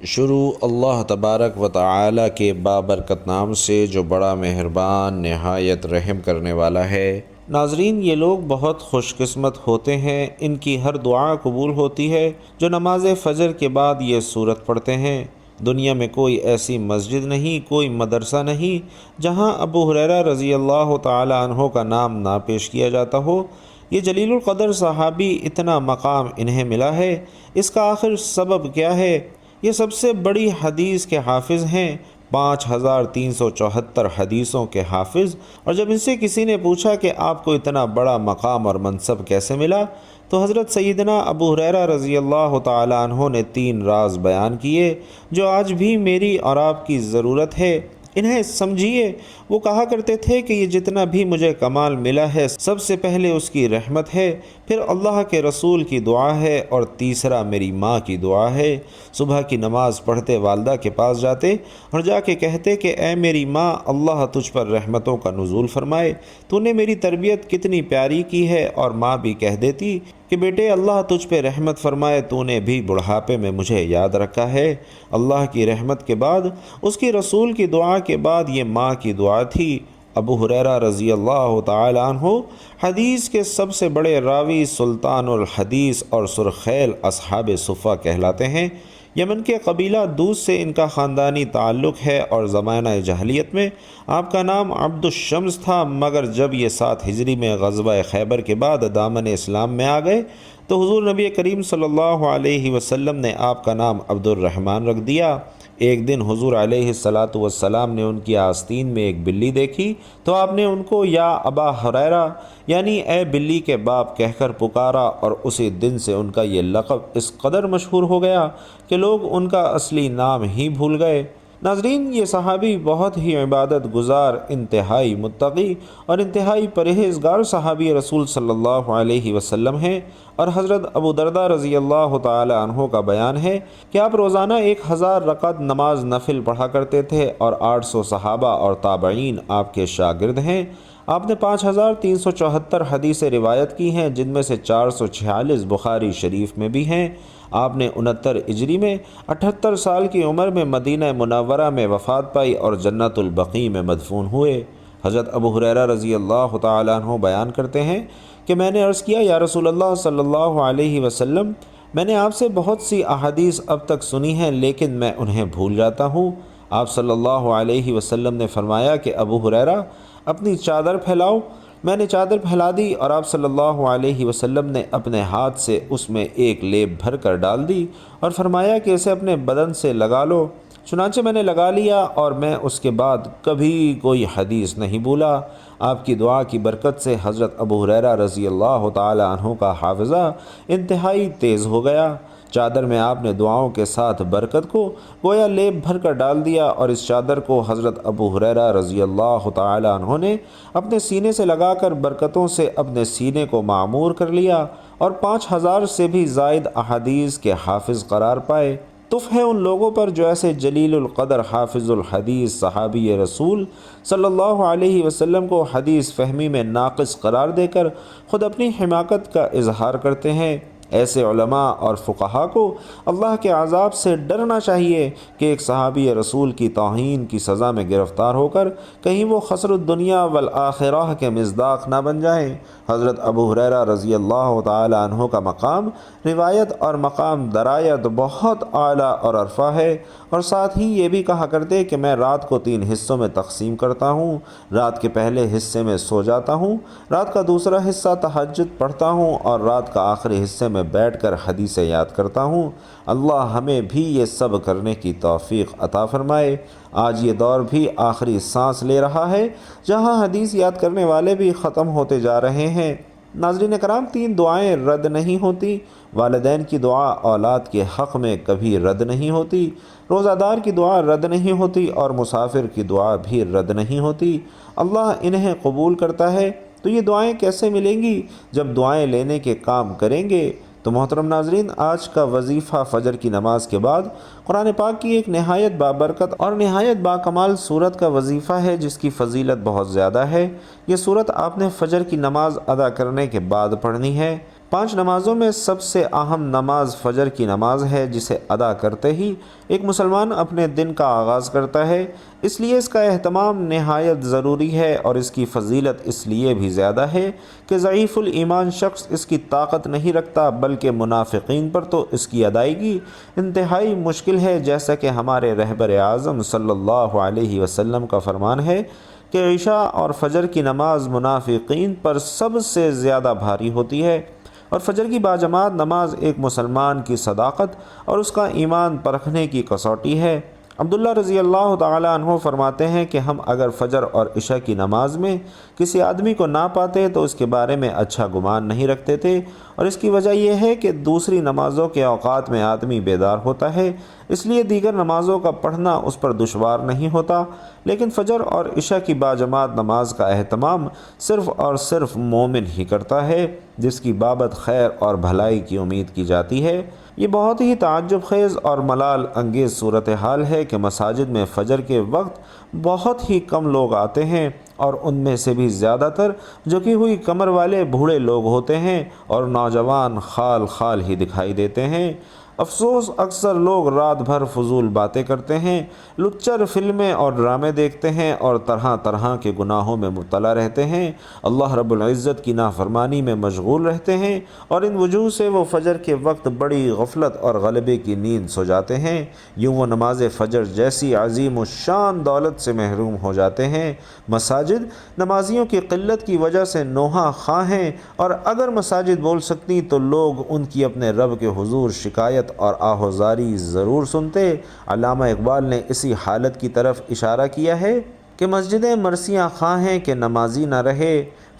شروع اللہ تبارک و تعالی کے بابرکت نام سے جو بڑا مہربان نہایت رحم کرنے والا ہے۔ ناظرین، یہ لوگ بہت خوش قسمت ہوتے ہیں، ان کی ہر دعا قبول ہوتی ہے جو نماز فجر کے بعد یہ سورت پڑھتے ہیں۔ دنیا میں کوئی ایسی مسجد نہیں، کوئی مدرسہ نہیں جہاں ابو ہریرہ رضی اللہ تعالی عنہ کا نام نہ پیش کیا جاتا ہو۔ یہ جلیل القدر صحابی اتنا مقام انہیں ملا ہے، اس کا آخر سبب کیا ہے؟ یہ سب سے بڑی حدیث کے حافظ ہیں، 5374 حدیثوں کے حافظ، اور جب ان سے کسی نے پوچھا کہ آپ کو اتنا بڑا مقام اور منصب کیسے ملا، تو حضرت سیدنا ابو ہریرہ رضی اللہ تعالی عنہ نے 3 راز بیان کیے جو آج بھی میری اور آپ کی ضرورت ہے۔ انہیں سمجھیے۔ وہ کہا کرتے تھے کہ یہ جتنا بھی مجھے کمال ملا ہے سب سے پہلے اس کی رحمت ہے، پھر اللہ کے رسول کی دعا ہے، اور تیسرا میری ماں کی دعا ہے۔ صبح کی نماز پڑھتے والدہ کے پاس جاتے اور جا کے کہتے کہ اے میری ماں، اللہ تجھ پر رحمتوں کا نزول فرمائے، تو نے میری تربیت کتنی پیاری کی ہے، اور ماں بھی کہہ دیتی کہ بیٹے اللہ تجھ پہ رحمت فرمائے، تو نے بھی بڑھاپے میں مجھے یاد رکھا ہے۔ اللہ کی رحمت کے بعد، اس کی رسول کی دعا کے بعد یہ ماں کی دعا تھی۔ ابو ہریرہ رضی اللہ تعالی عنہ حدیث کے سب سے بڑے راوی، سلطان الحدیث اور سرخیل اصحاب صفہ کہلاتے ہیں۔ یمن کے قبیلہ دوس سے ان کا خاندانی تعلق ہے، اور زمانہ جاہلیت میں آپ کا نام عبد الشمس تھا، مگر جب یہ 7 ہجری میں غزوہ خیبر کے بعد دامن اسلام میں آ گئے تو حضور نبی کریم صلی اللہ علیہ وسلم نے آپ کا نام عبد الرحمن رکھ دیا۔ ایک دن حضور علیہ السلام نے ان کی آستین میں ایک بلی دیکھی تو آپ نے ان کو یا ابا ہریرہ یعنی اے بلی کے باپ کہہ کر پکارا، اور اسی دن سے ان کا یہ لقب اس قدر مشہور ہو گیا کہ لوگ ان کا اصلی نام ہی بھول گئے۔ ناظرین، یہ صحابی بہت ہی عبادت گزار، انتہائی متقی اور انتہائی پرہیزگار صحابی رسول صلی اللہ علیہ وسلم ہیں، اور حضرت ابو درداء رضی اللہ تعالی عنہ کا بیان ہے کہ آپ روزانہ 1000 رکعت نماز نفل پڑھا کرتے تھے، اور 800 صحابہ اور تابعین آپ کے شاگرد ہیں۔ آپ نے 5374 حدیثیں روایت کی ہیں، جن میں سے 446 بخاری شریف میں بھی ہیں۔ آپ نے 69 ہجری میں 78 سال کی عمر میں مدینہ منورہ میں وفات پائی اور جنت البقیع میں مدفون ہوئے۔ حضرت ابو ہریرہ رضی اللہ تعالی عنہ بیان کرتے ہیں کہ میں نے عرض کیا، یا رسول اللہ صلی اللہ علیہ وسلم، میں نے آپ سے بہت سی احادیث اب تک سنی ہیں، لیکن میں انہیں بھول جاتا ہوں۔ آپ صلی اللہ علیہ وسلم نے فرمایا کہ ابو ہریرہ، اپنی چادر پھیلاؤ۔ میں نے چادر پھیلا دی، اور آپ صلی اللہ علیہ وسلم نے اپنے ہاتھ سے اس میں ایک لیپ بھر کر ڈال دی اور فرمایا کہ اسے اپنے بدن سے لگا لو۔ چنانچہ میں نے لگا لیا، اور میں اس کے بعد کبھی کوئی حدیث نہیں بھولا۔ آپ کی دعا کی برکت سے حضرت ابو ہریرہ رضی اللہ تعالی عنہ کا حافظہ انتہائی تیز ہو گیا۔ چادر میں آپ نے دعاؤں کے ساتھ برکت کو گویا لیپ بھر کر ڈال دیا، اور اس چادر کو حضرت ابو ہریرہ رضی اللہ تعالی عنہ نے اپنے سینے سے لگا کر برکتوں سے اپنے سینے کو معمور کر لیا، اور 5000 سے بھی زائد احادیث کے حافظ قرار پائے۔ تف ہے ان لوگوں پر جو ایسے جلیل القدر حافظ الحدیث صحابی رسول صلی اللہ علیہ وسلم کو حدیث فہمی میں ناقص قرار دے کر خود اپنی حماقت کا اظہار کرتے ہیں۔ ایسے علماء اور فقہا کو اللہ کے عذاب سے ڈرنا چاہیے کہ ایک صحابی رسول کی توہین کی سزا میں گرفتار ہو کر کہیں وہ خسر الدنیا والآخرہ کے مصداق نہ بن جائیں۔ حضرت ابو ہریرہ رضی اللہ تعالی عنہ کا مقام روایت اور مقام درایت بہت اعلیٰ اور عرفہ ہے، اور ساتھ ہی یہ بھی کہا کرتے کہ میں رات کو 3 حصوں میں تقسیم کرتا ہوں۔ رات کے پہلے حصے میں سو جاتا ہوں، رات کا دوسرا حصہ تہجد پڑھتا ہوں، اور رات کا آخری حصے میں بیٹھ کر حدیثیں یاد کرتا ہوں۔ اللہ ہمیں بھی یہ سب کرنے کی توفیق عطا فرمائے۔ آج یہ دور بھی آخری سانس لے رہا ہے، جہاں حدیث یاد کرنے والے بھی ختم ہوتے جا رہے ہیں۔ ناظرین کرام، 3 دعائیں رد نہیں ہوتی۔ والدین کی دعا اولاد کے حق میں کبھی رد نہیں ہوتی، روزہ دار کی دعا رد نہیں ہوتی، اور مسافر کی دعا بھی رد نہیں ہوتی۔ اللہ انہیں قبول کرتا ہے۔ تو یہ دعائیں کیسے ملیں گی؟ جب دعائیں لینے کے کام کریں گے۔ تو محترم ناظرین، آج کا وظیفہ فجر کی نماز کے بعد قرآن پاک کی ایک نہایت بابرکت اور نہایت باکمال سورت کا وظیفہ ہے، جس کی فضیلت بہت زیادہ ہے۔ یہ سورت آپ نے فجر کی نماز ادا کرنے کے بعد پڑھنی ہے۔ 5 نمازوں میں سب سے اہم نماز فجر کی نماز ہے، جسے ادا کرتے ہی ایک مسلمان اپنے دن کا آغاز کرتا ہے۔ اس لیے اس کا اہتمام نہایت ضروری ہے، اور اس کی فضیلت اس لیے بھی زیادہ ہے کہ ضعیف الایمان شخص اس کی طاقت نہیں رکھتا، بلکہ منافقین پر تو اس کی ادائیگی انتہائی مشکل ہے، جیسا کہ ہمارے رہبر اعظم صلی اللہ علیہ وسلم کا فرمان ہے کہ عشاء اور فجر کی نماز منافقین پر سب سے زیادہ بھاری ہوتی ہے۔ اور فجر کی باجماعت نماز ایک مسلمان کی صداقت اور اس کا ایمان پرکھنے کی کسوٹی ہے۔ عبداللہ رضی اللہ تعالیٰ عنہ فرماتے ہیں کہ ہم اگر فجر اور عشاء کی نماز میں کسی آدمی کو نہ پاتے تو اس کے بارے میں اچھا گمان نہیں رکھتے تھے، اور اس کی وجہ یہ ہے کہ دوسری نمازوں کے اوقات میں آدمی بیدار ہوتا ہے، اس لیے دیگر نمازوں کا پڑھنا اس پر دشوار نہیں ہوتا۔ لیکن فجر اور عشاء کی باجماعت نماز کا اہتمام صرف اور صرف مومن ہی کرتا ہے، جس کی بابت خیر اور بھلائی کی امید کی جاتی ہے۔ یہ بہت ہی تعجب خیز اور ملال انگیز صورتحال ہے کہ مساجد میں فجر کے وقت بہت ہی کم لوگ آتے ہیں، اور ان میں سے بھی زیادہ تر جھکی ہوئی کمر والے بوڑھے لوگ ہوتے ہیں، اور نوجوان خال خال ہی دکھائی دیتے ہیں۔ افسوس، اکثر لوگ رات بھر فضول باتیں کرتے ہیں، لچر فلمیں اور ڈرامے دیکھتے ہیں، اور طرح طرح کے گناہوں میں مبتلا رہتے ہیں، اللہ رب العزت کی نافرمانی میں مشغول رہتے ہیں، اور ان وجوہ سے وہ فجر کے وقت بڑی غفلت اور غلبے کی نیند سو جاتے ہیں۔ یوں وہ نماز فجر جیسی عظیم الشان دولت سے محروم ہو جاتے ہیں۔ مساجد نمازیوں کی قلت کی وجہ سے نوحہ خواہ ہیں، اور اگر مساجد بول سکتی تو لوگ ان کی اپنے رب کے حضور شکایت اور آہوزاری ضرور سنتے۔ علامہ اقبال نے اسی حالت کی طرف اشارہ کیا ہے کہ مسجدیں مرثیاں خواہ ہیں کہ نمازی نہ رہے۔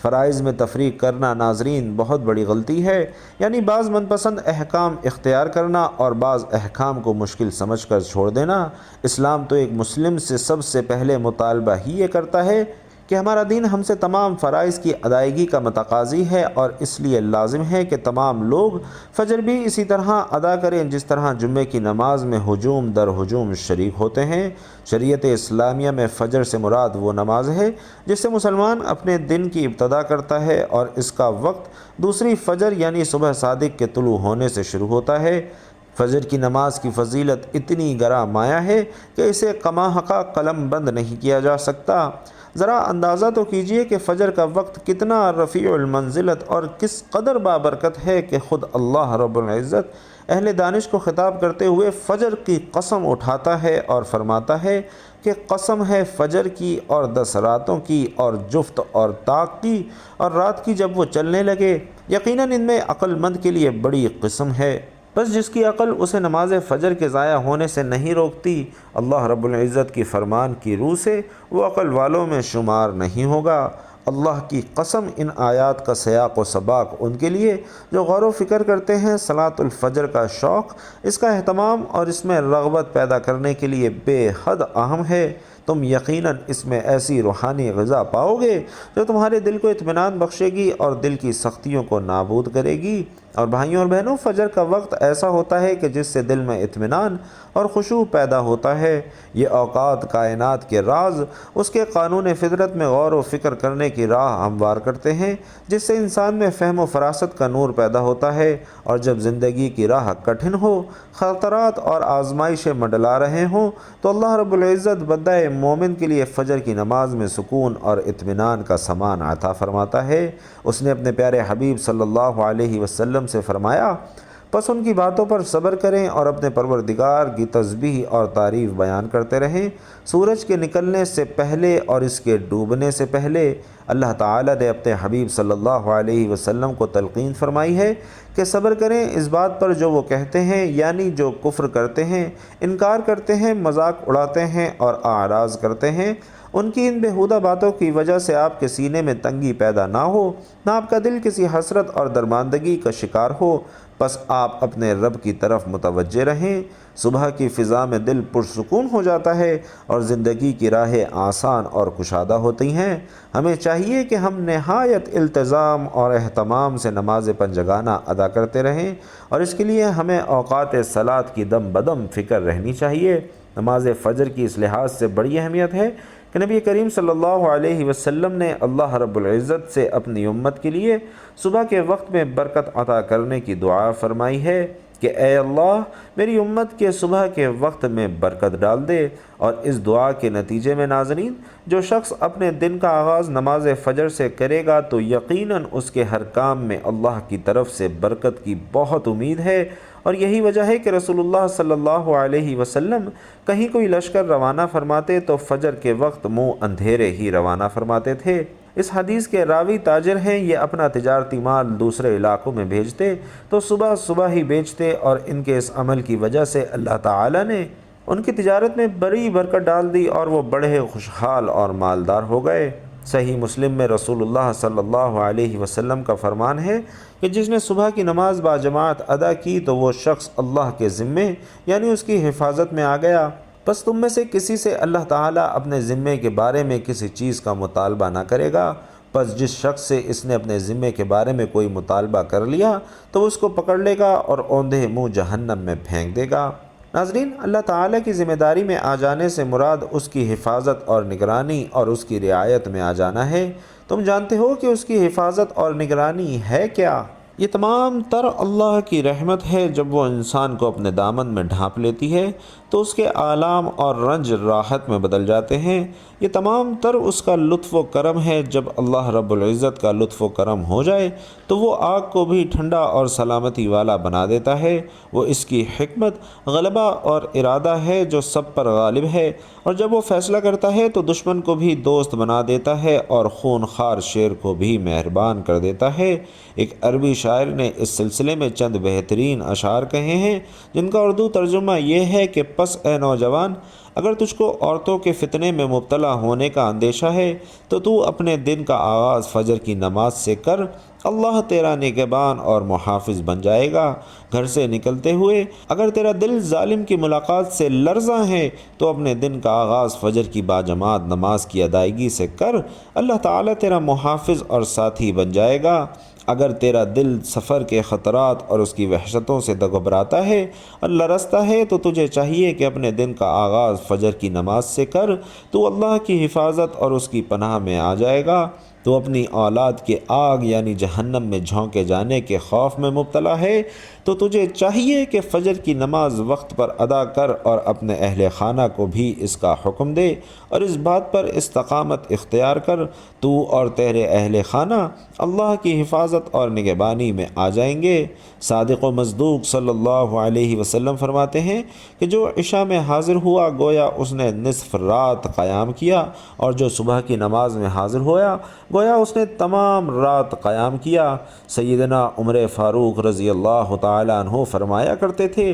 فرائض میں تفریق کرنا ناظرین بہت بڑی غلطی ہے، یعنی بعض من پسند احکام اختیار کرنا اور بعض احکام کو مشکل سمجھ کر چھوڑ دینا۔ اسلام تو ایک مسلم سے سب سے پہلے مطالبہ ہی یہ کرتا ہے کہ ہمارا دین ہم سے تمام فرائض کی ادائیگی کا متقاضی ہے، اور اس لیے لازم ہے کہ تمام لوگ فجر بھی اسی طرح ادا کریں جس طرح جمعے کی نماز میں ہجوم در ہجوم شریک ہوتے ہیں۔ شریعت اسلامیہ میں فجر سے مراد وہ نماز ہے جس سے مسلمان اپنے دن کی ابتدا کرتا ہے، اور اس کا وقت دوسری فجر یعنی صبح صادق کے طلوع ہونے سے شروع ہوتا ہے۔ فجر کی نماز کی فضیلت اتنی گراں مایہ ہے کہ اسے کما حقہ قلم بند نہیں کیا جا سکتا۔ ذرا اندازہ تو کیجئے کہ فجر کا وقت کتنا رفیع المنزلت اور کس قدر بابرکت ہے کہ خود اللہ رب العزت اہل دانش کو خطاب کرتے ہوئے فجر کی قسم اٹھاتا ہے اور فرماتا ہے کہ قسم ہے فجر کی اور 10 راتوں کی اور جفت اور طاق کی، اور رات کی جب وہ چلنے لگے، یقیناً ان میں عقل مند کے لیے بڑی قسم ہے۔ بس جس کی عقل اسے نماز فجر کے ضائع ہونے سے نہیں روکتی، اللہ رب العزت کی فرمان کی روح سے وہ عقل والوں میں شمار نہیں ہوگا۔ اللہ کی قسم، ان آیات کا سیاق و سباق ان کے لیے جو غور و فکر کرتے ہیں صلاۃ الفجر کا شوق، اس کا اہتمام اور اس میں رغبت پیدا کرنے کے لیے بے حد اہم ہے۔ تم یقیناً اس میں ایسی روحانی غذا پاؤ گے جو تمہارے دل کو اطمینان بخشے گی اور دل کی سختیوں کو نابود کرے گی۔ اور بھائیوں اور بہنوں، فجر کا وقت ایسا ہوتا ہے کہ جس سے دل میں اطمینان اور خشوع پیدا ہوتا ہے۔ یہ اوقات کائنات کے راز، اس کے قانون فطرت میں غور و فکر کرنے کی راہ ہموار کرتے ہیں، جس سے انسان میں فہم و فراست کا نور پیدا ہوتا ہے، اور جب زندگی کی راہ کٹھن ہو، خطرات اور آزمائشیں منڈلا رہے ہوں، تو اللہ رب العزت بندہ مومن کے لیے فجر کی نماز میں سکون اور اطمینان کا سامان عطا فرماتا ہے۔ اس نے اپنے پیارے حبیب صلی اللہ علیہ وسلم سے فرمایا، پس ان کی باتوں پر صبر کریں اور اپنے پروردگار کی تسبیح اور تعریف بیان کرتے رہیں۔ سورج کے نکلنے سے پہلے اور اس کے ڈوبنے سے پہلے اللہ تعالیٰ نے اپنے حبیب صلی اللہ علیہ وسلم کو تلقین فرمائی ہے کہ صبر کریں اس بات پر جو وہ کہتے ہیں، یعنی جو کفر کرتے ہیں، انکار کرتے ہیں، مذاق اڑاتے ہیں اور اعراض کرتے ہیں۔ ان کی ان بیہودہ باتوں کی وجہ سے آپ کے سینے میں تنگی پیدا نہ ہو، نہ آپ کا دل کسی حسرت اور درماندگی کا شکار ہو، بس آپ اپنے رب کی طرف متوجہ رہیں۔ صبح کی فضا میں دل پرسکون ہو جاتا ہے اور زندگی کی راہیں آسان اور کشادہ ہوتی ہیں۔ ہمیں چاہیے کہ ہم نہایت التزام اور اہتمام سے نماز پنجگانہ ادا کرتے رہیں، اور اس کے لیے ہمیں اوقات صلاۃ کی دم بدم فکر رہنی چاہیے۔ نماز فجر کی اس لحاظ سے بڑی اہمیت ہے کہ نبی کریم صلی اللہ علیہ وسلم نے اللہ رب العزت سے اپنی امت کے لیے صبح کے وقت میں برکت عطا کرنے کی دعا فرمائی ہے کہ اے اللہ میری امت کے صبح کے وقت میں برکت ڈال دے۔ اور اس دعا کے نتیجے میں ناظرین، جو شخص اپنے دن کا آغاز نماز فجر سے کرے گا تو یقیناً اس کے ہر کام میں اللہ کی طرف سے برکت کی بہت امید ہے۔ اور یہی وجہ ہے کہ رسول اللہ صلی اللہ علیہ وسلم کہیں کوئی لشکر روانہ فرماتے تو فجر کے وقت منہ اندھیرے ہی روانہ فرماتے تھے۔ اس حدیث کے راوی تاجر ہیں، یہ اپنا تجارتی مال دوسرے علاقوں میں بھیجتے تو صبح صبح ہی بیچتے، اور ان کے اس عمل کی وجہ سے اللہ تعالی نے ان کی تجارت میں بڑی برکت ڈال دی اور وہ بڑے خوشحال اور مالدار ہو گئے۔ صحیح مسلم میں رسول اللہ صلی اللہ علیہ وسلم کا فرمان ہے کہ جس نے صبح کی نماز باجماعت ادا کی تو وہ شخص اللہ کے ذمے یعنی اس کی حفاظت میں آ گیا۔ بس تم میں سے کسی سے اللہ تعالیٰ اپنے ذمے کے بارے میں کسی چیز کا مطالبہ نہ کرے گا، پس جس شخص سے اس نے اپنے ذمے کے بارے میں کوئی مطالبہ کر لیا تو اس کو پکڑ لے گا اور اوندھے منہ جہنم میں پھینک دے گا۔ ناظرین، اللہ تعالیٰ کی ذمہ داری میں آ جانے سے مراد اس کی حفاظت اور نگرانی اور اس کی رعایت میں آ جانا ہے۔ تم جانتے ہو کہ اس کی حفاظت اور نگرانی ہے کیا؟ یہ تمام تر اللہ کی رحمت ہے۔ جب وہ انسان کو اپنے دامن میں ڈھانپ لیتی ہے تو اس کے آلام اور رنج راحت میں بدل جاتے ہیں۔ یہ تمام تر اس کا لطف و کرم ہے۔ جب اللہ رب العزت کا لطف و کرم ہو جائے تو وہ آگ کو بھی ٹھنڈا اور سلامتی والا بنا دیتا ہے۔ وہ اس کی حکمت، غلبہ اور ارادہ ہے جو سب پر غالب ہے، اور جب وہ فیصلہ کرتا ہے تو دشمن کو بھی دوست بنا دیتا ہے اور خون خوار شیر کو بھی مہربان کر دیتا ہے۔ ایک عربی شاعر نے اس سلسلے میں چند بہترین اشعار کہے ہیں جن کا اردو ترجمہ یہ ہے کہ پس اے نوجوان، اگر تجھ کو عورتوں کے فتنے میں مبتلا ہونے کا اندیشہ ہے تو اپنے دن کا آغاز فجر کی نماز سے کر، اللہ تیرا نگہبان اور محافظ بن جائے گا۔ گھر سے نکلتے ہوئے اگر تیرا دل ظالم کی ملاقات سے لرزاں ہے تو اپنے دن کا آغاز فجر کی باجماعت نماز کی ادائیگی سے کر، اللہ تعالیٰ تیرا محافظ اور ساتھی بن جائے گا۔ اگر تیرا دل سفر کے خطرات اور اس کی وحشتوں سے گھبراتا ہے اور لرزتا ہے تو تجھے چاہیے کہ اپنے دن کا آغاز فجر کی نماز سے کر، تو اللہ کی حفاظت اور اس کی پناہ میں آ جائے گا۔ تو اپنی اولاد کے آگ یعنی جہنم میں جھونکے جانے کے خوف میں مبتلا ہے تو تجھے چاہیے کہ فجر کی نماز وقت پر ادا کر اور اپنے اہل خانہ کو بھی اس کا حکم دے اور اس بات پر استقامت اختیار کر، تو اور تیرے اہل خانہ اللہ کی حفاظت اور نگہبانی میں آ جائیں گے۔ صادق و مصدوق صلی اللہ علیہ وسلم فرماتے ہیں کہ جو عشاء میں حاضر ہوا گویا اس نے نصف رات قیام کیا، اور جو صبح کی نماز میں حاضر ہوا گویا اس نے تمام رات قیام کیا۔ سیدنا عمر فاروق رضی اللہ تعالیٰ عنہ فرمایا کرتے تھے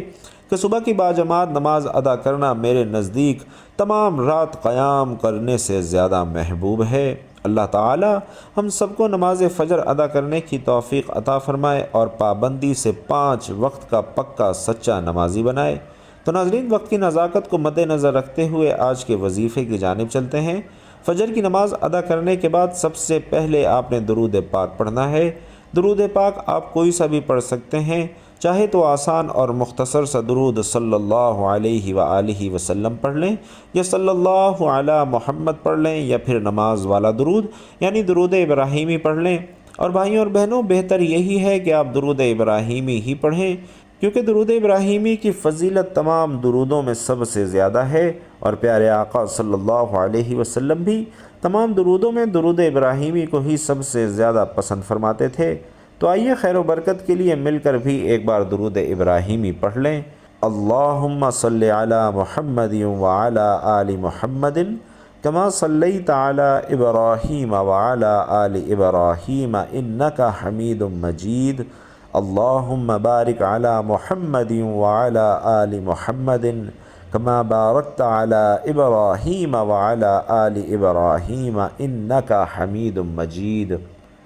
کہ صبح کی باجماعت نماز ادا کرنا میرے نزدیک تمام رات قیام کرنے سے زیادہ محبوب ہے۔ اللہ تعالی ہم سب کو نماز فجر ادا کرنے کی توفیق عطا فرمائے اور پابندی سے 5 وقت کا پکا سچا نمازی بنائے۔ تو ناظرین، وقت کی نزاکت کو مد نظر رکھتے ہوئے آج کے وظیفے کی جانب چلتے ہیں۔ فجر کی نماز ادا کرنے کے بعد سب سے پہلے آپ نے درود پاک پڑھنا ہے۔ درود پاک آپ کوئی سا بھی پڑھ سکتے ہیں، چاہے تو آسان اور مختصر سا درود صلی اللہ علیہ وآلہ وسلم پڑھ لیں، یا صلی اللہ علی محمد پڑھ لیں، یا پھر نماز والا درود یعنی درود ابراہیمی پڑھ لیں۔ اور بھائیوں اور بہنوں، بہتر یہی ہے کہ آپ درود ابراہیمی ہی پڑھیں، کیونکہ درود ابراہیمی کی فضیلت تمام درودوں میں سب سے زیادہ ہے، اور پیارے آقا صلی اللہ علیہ وسلم بھی تمام درودوں میں درود ابراہیمی کو ہی سب سے زیادہ پسند فرماتے تھے۔ تو آئیے خیر و برکت کے لیے مل کر بھی ایک بار درود ابراہیمی پڑھ لیں۔ اللہم صلی علی محمد وعلی آل محمد کما صلیت علی ابراہیم وعلی آل ابراہیم انک حمید مجید۔ اللہم بارک علی محمد وعلی آل محمد کما بارکت علی ابراہیم وعلی آل ابراہیم انک حمید مجید۔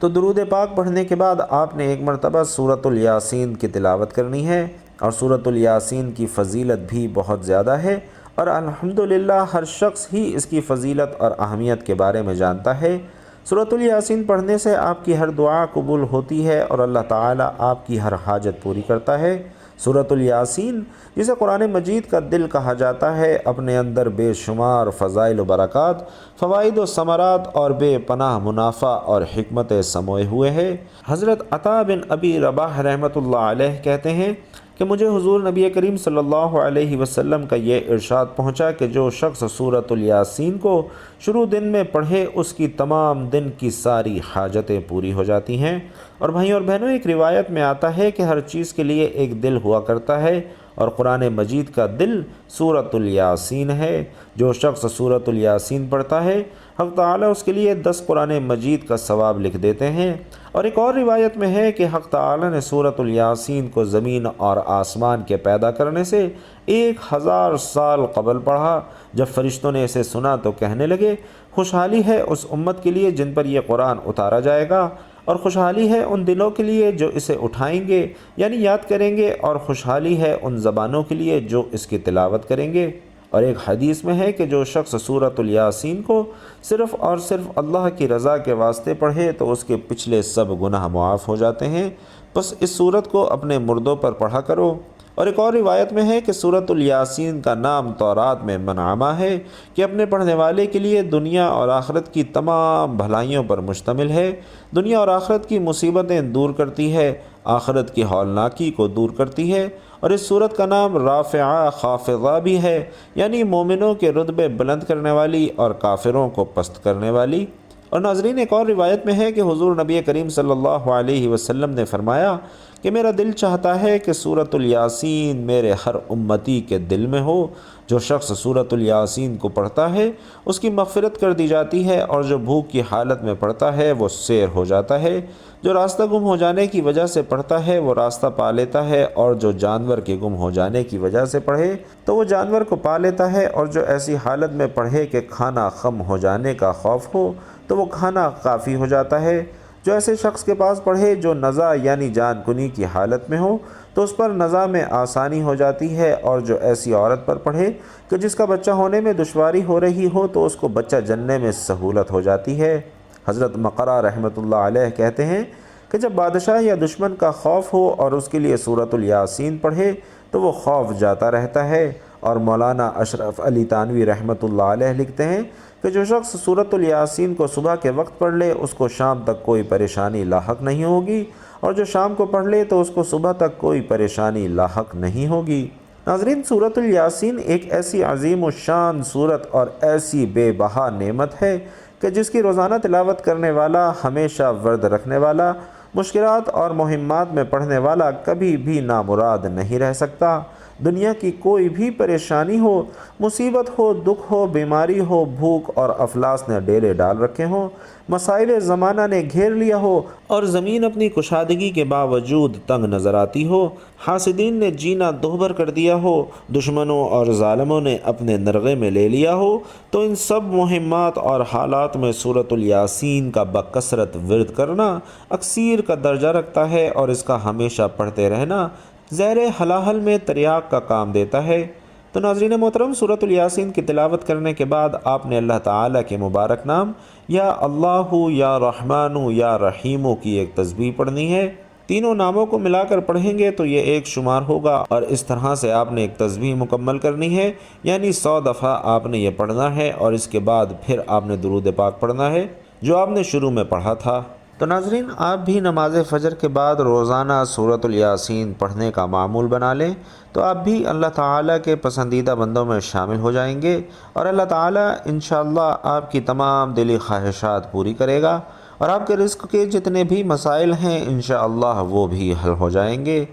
تو درود پاک پڑھنے کے بعد آپ نے ایک مرتبہ سورۃ الیاسین کی تلاوت کرنی ہے، اور سورۃ الیاسین کی فضیلت بھی بہت زیادہ ہے، اور الحمدللہ ہر شخص ہی اس کی فضیلت اور اہمیت کے بارے میں جانتا ہے۔ سورۃ الیاسین پڑھنے سے آپ کی ہر دعا قبول ہوتی ہے اور اللہ تعالیٰ آپ کی ہر حاجت پوری کرتا ہے۔ سورۃ الیاسین جسے قرآن مجید کا دل کہا جاتا ہے، اپنے اندر بے شمار فضائل و برکات، فوائد و ثمرات اور بے پناہ منافع اور حکمت سموئے ہوئے ہے۔ حضرت عطا بن ابی رباح رحمۃ اللہ علیہ کہتے ہیں کہ مجھے حضور نبی کریم صلی اللہ علیہ وسلم کا یہ ارشاد پہنچا کہ جو شخص سورۃ الیاسین کو شروع دن میں پڑھے اس کی تمام دن کی ساری حاجتیں پوری ہو جاتی ہیں۔ اور بھائیوں اور بہنوں، ایک روایت میں آتا ہے کہ ہر چیز کے لیے ایک دل ہوا کرتا ہے، اور قرآن مجید کا دل سورۃ الیاسین ہے۔ جو شخص سورۃ الیاسین پڑھتا ہے، حق تعالیٰ اس کے لیے 10 قرآن مجید کا ثواب لکھ دیتے ہیں۔ اور ایک اور روایت میں ہے کہ حق تعالیٰ نے سورۃ الیاسین کو زمین اور آسمان کے پیدا کرنے سے 1000 سال قبل پڑھا۔ جب فرشتوں نے اسے سنا تو کہنے لگے، خوشحالی ہے اس امت کے لیے جن پر یہ قرآن اتارا جائے گا، اور خوشحالی ہے ان دلوں کے لیے جو اسے اٹھائیں گے یعنی یاد کریں گے، اور خوشحالی ہے ان زبانوں کے لیے جو اس کی تلاوت کریں گے۔ اور ایک حدیث میں ہے کہ جو شخص سورۃ الیاسین کو صرف اور صرف اللہ کی رضا کے واسطے پڑھے تو اس کے پچھلے سب گناہ معاف ہو جاتے ہیں، بس اس سورت کو اپنے مردوں پر پڑھا کرو۔ اور ایک اور روایت میں ہے کہ سورۃ الیاسین کا نام تورات میں منعمہ ہے کہ اپنے پڑھنے والے کے لیے دنیا اور آخرت کی تمام بھلائیوں پر مشتمل ہے، دنیا اور آخرت کی مصیبتیں دور کرتی ہے، آخرت کی ہولناکی کو دور کرتی ہے۔ اور اس سورت کا نام رافعہ خافضہ بھی ہے، یعنی مومنوں کے رتبے بلند کرنے والی اور کافروں کو پست کرنے والی۔ اور ناظرین، ایک اور روایت میں ہے کہ حضور نبی کریم صلی اللہ علیہ وسلم نے فرمایا کہ میرا دل چاہتا ہے کہ سورۃ الیاسین میرے ہر امتی کے دل میں ہو۔ جو شخص سورۃ الیاسین کو پڑھتا ہے اس کی مغفرت کر دی جاتی ہے، اور جو بھوک کی حالت میں پڑھتا ہے وہ سیر ہو جاتا ہے۔ جو راستہ گم ہو جانے کی وجہ سے پڑھتا ہے وہ راستہ پا لیتا ہے، اور جو جانور کے گم ہو جانے کی وجہ سے پڑھے تو وہ جانور کو پا لیتا ہے، اور جو ایسی حالت میں پڑھے کہ کھانا خم ہو جانے کا خوف ہو تو وہ کھانا کافی ہو جاتا ہے۔ جو ایسے شخص کے پاس پڑھے جو نزع یعنی جان کنی کی حالت میں ہو تو اس پر نزع میں آسانی ہو جاتی ہے، اور جو ایسی عورت پر پڑھے کہ جس کا بچہ ہونے میں دشواری ہو رہی ہو تو اس کو بچہ جننے میں سہولت ہو جاتی ہے۔ حضرت مقرہ رحمۃ اللہ علیہ کہتے ہیں کہ جب بادشاہ یا دشمن کا خوف ہو اور اس کے لیے سورۃ الیاسین پڑھے تو وہ خوف جاتا رہتا ہے۔ اور مولانا اشرف علی تانوی رحمۃ اللہ علیہ لکھتے ہیں کہ جو شخص سورۃ الیاسین کو صبح کے وقت پڑھ لے اس کو شام تک کوئی پریشانی لاحق نہیں ہوگی، اور جو شام کو پڑھ لے تو اس کو صبح تک کوئی پریشانی لاحق نہیں ہوگی۔ ناظرین، سورۃ الیاسین ایک ایسی عظیم الشان سورت اور ایسی بے بہا نعمت ہے کہ جس کی روزانہ تلاوت کرنے والا، ہمیشہ ورد رکھنے والا، مشکلات اور مہمات میں پڑھنے والا کبھی بھی نامراد نہیں رہ سکتا۔ دنیا کی کوئی بھی پریشانی ہو، مصیبت ہو، دکھ ہو، بیماری ہو، بھوک اور افلاس نے ڈیرے ڈال رکھے ہوں، مسائل زمانہ نے گھیر لیا ہو اور زمین اپنی کشادگی کے باوجود تنگ نظر آتی ہو، حاسدین نے جینا دوبھر کر دیا ہو، دشمنوں اور ظالموں نے اپنے نرغے میں لے لیا ہو، تو ان سب مہمات اور حالات میں سورۃ الیاسین کا بکثرت ورد کرنا اکثیر کا درجہ رکھتا ہے، اور اس کا ہمیشہ پڑھتے رہنا زہر حلاحل میں تریاق کا کام دیتا ہے۔ تو ناظرین محترم، سورۃ الیاسین کی تلاوت کرنے کے بعد آپ نے اللہ تعالیٰ کے مبارک نام یا اللہ، یا رحمان، یا رحیم کی ایک تسبیح پڑھنی ہے۔ تینوں ناموں کو ملا کر پڑھیں گے تو یہ ایک شمار ہوگا، اور اس طرح سے آپ نے ایک تسبیح مکمل کرنی ہے، یعنی 100 دفعہ آپ نے یہ پڑھنا ہے، اور اس کے بعد پھر آپ نے درود پاک پڑھنا ہے جو آپ نے شروع میں پڑھا تھا۔ تو ناظرین، آپ بھی نماز فجر کے بعد روزانہ سورۃ الیاسین پڑھنے کا معمول بنا لیں، تو آپ بھی اللہ تعالیٰ کے پسندیدہ بندوں میں شامل ہو جائیں گے، اور اللہ تعالیٰ انشاءاللہ آپ کی تمام دلی خواہشات پوری کرے گا، اور آپ کے رزق کے جتنے بھی مسائل ہیں انشاءاللہ وہ بھی حل ہو جائیں گے۔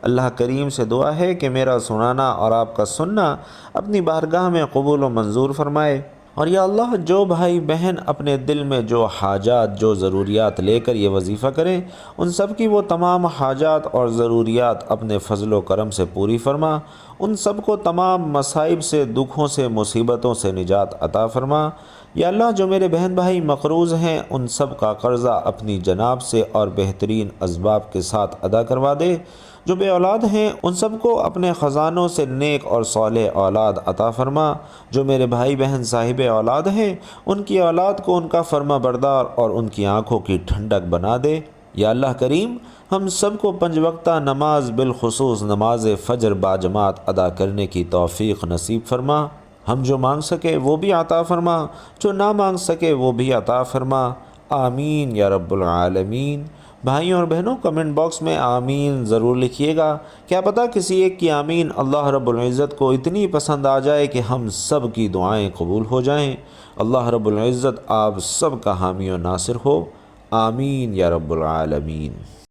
اللہ کریم سے دعا ہے کہ میرا سنانا اور آپ کا سننا اپنی بارگاہ میں قبول و منظور فرمائے، اور یا اللہ، جو بھائی بہن اپنے دل میں جو حاجات، جو ضروریات لے کر یہ وظیفہ کریں، ان سب کی وہ تمام حاجات اور ضروریات اپنے فضل و کرم سے پوری فرما، ان سب کو تمام مصائب سے، دکھوں سے، مصیبتوں سے نجات عطا فرما۔ یا اللہ، جو میرے بہن بھائی مقروض ہیں ان سب کا قرضہ اپنی جناب سے اور بہترین اسباب کے ساتھ ادا کروا دے۔ جو بے اولاد ہیں ان سب کو اپنے خزانوں سے نیک اور صالح اولاد عطا فرما۔ جو میرے بھائی بہن صاحب اولاد ہیں ان کی اولاد کو ان کا فرما بردار اور ان کی آنکھوں کی ٹھنڈک بنا دے۔ یا اللہ کریم، ہم سب کو 5 وقتہ نماز بالخصوص نماز فجر باجماعت ادا کرنے کی توفیق نصیب فرما۔ ہم جو مانگ سکے وہ بھی عطا فرما، جو نہ مانگ سکے وہ بھی عطا فرما، آمین یا رب العالمین۔ بھائیوں اور بہنوں، کمنٹ باکس میں آمین ضرور لکھیے گا۔ کیا پتہ کسی ایک کی آمین اللہ رب العزت کو اتنی پسند آ جائے کہ ہم سب کی دعائیں قبول ہو جائیں۔ اللہ رب العزت آپ سب کا حامی و ناصر ہو، آمین یا رب العالمین۔